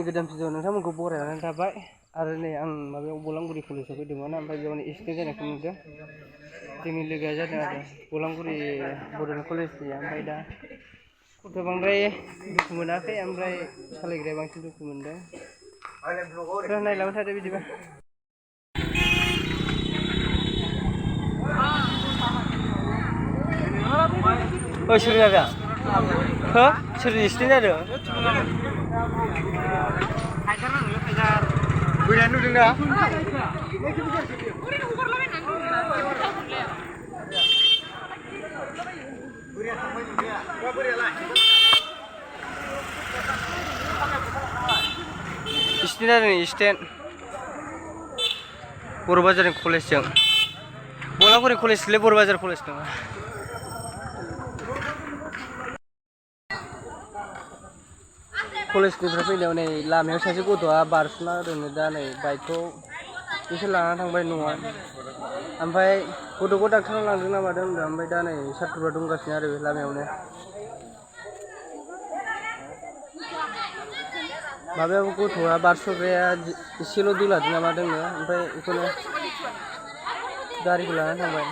गोदान भिडिअ नोंथांमोनखौ बरायनानै थाबाय आरो नै आं माबायाव बलांगुरि कलेजाव फैदोंमोन ओमफ्राय बेयावनो एक्सिडेन्ट जानायखौ नुदों जोंनि लोगोआ जादों आरो बलांगुरि बड'लेण्ड कलेजनि ओमफ्राय दा गथ'आ बांद्राय दुखु मोनाखै ओमफ्राय सालायग्राया बांसिन दुखु मोनदों नायलांबाय थादो बिदिबा सोर जादों हो सोर एक्सिडेन्ट जादों फैनाय नुदों ना एक्सिडेन्ट जादों एक्सिडेन्ट बर' बाजार कलेजजों बलांगुरि कलेजलै बर' बाजार कलेज नङा कलेजनिफ्राय फैनायाव नै लामायाव सासे गथ'आ बारस'ना होदोंनो दा नै बाइकखौ बिसोर लाना थांबाय न'आव ओमफ्राय गथ'खौ डाक्टारनाव लांदों ना मादों होनदों ओमफ्राय दा नै साथ्र'फ्रा दंगासिनो आरो बे लामायावनो माबायाव गथ'आ बारस'ग्राया एसेल' दोलादों ना मादोंनो ओमफ्राय बेखौनो गारिखौ लाना थांबाय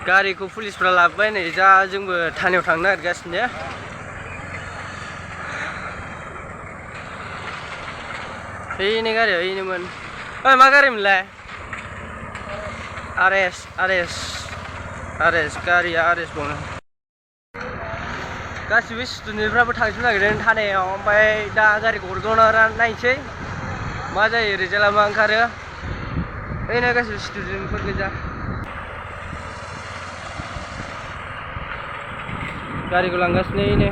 गारिखौ पुलिसफ्रा लाबोबाय नै दा जोंबो थानायाव थांनो नागिरगासिनो बैनि गारिया बैनोमोन मा गारिमोनलाय आर एस गारिया आर एस बावनो गासिबो स्टुडेन्टफ्राबो थांजोबनो नागिरदों थानायाव ओमफ्राय दा गारिखौ हरग'ना नायनोसै मा जायो रिजाल्टआ मा ओंखारो ओरैनो गासिबो स्टुडेन्टफोर गोजा गारिखौ लांगासिनो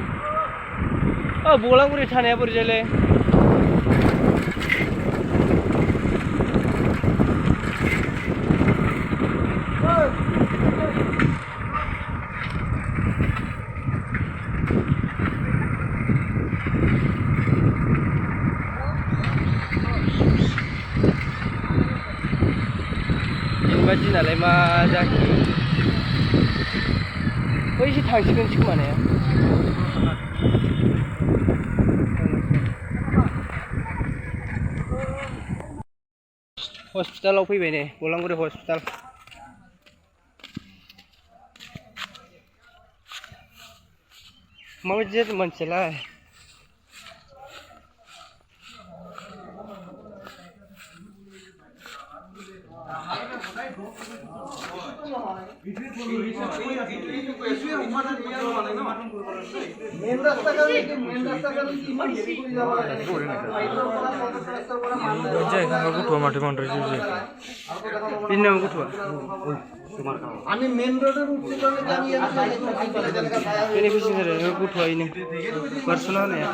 बलांगुरि थानाया बोरैजायलै जेनेबा दिनालाय मा जाखो बैसो थांसिगोनसो खोमा ने हस्पिटालाव फैबाय ने बलांगुरि हस्पिटाल माबायदि जादों मानसियालाय गथ'आ माथो बांद्राय बेनि नाम गथ'आ আমি মেন রোডের উঠতে চলে যাবি बेनिफिसियारि जादों गथ'आ इनो बारस'ना होनाया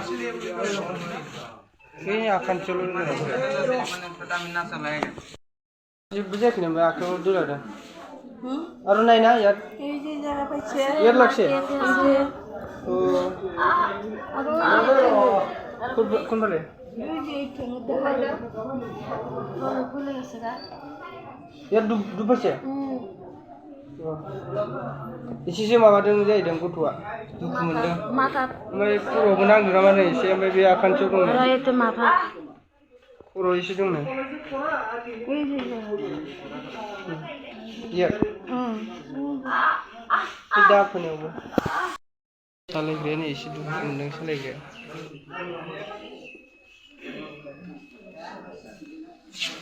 बे आखान्थियावल' जेबो जायाखै नामा आखायाव दोलादों आरो नायना यार यार लागছে কোনফালে यार दुबफायसे एसेसो माबादों जाहैदों गथ'आ दुखु मोनदों ओमफ्राय खर'आवबो नांदों नामा नै एसे ओमफ्राय बे आखान्थियाव दं खर'आव एसे दंनो यार दाफोनायावबो सालायग्रायानो एसे दुखु मोनदों सालायग्राया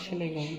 सालायग्राया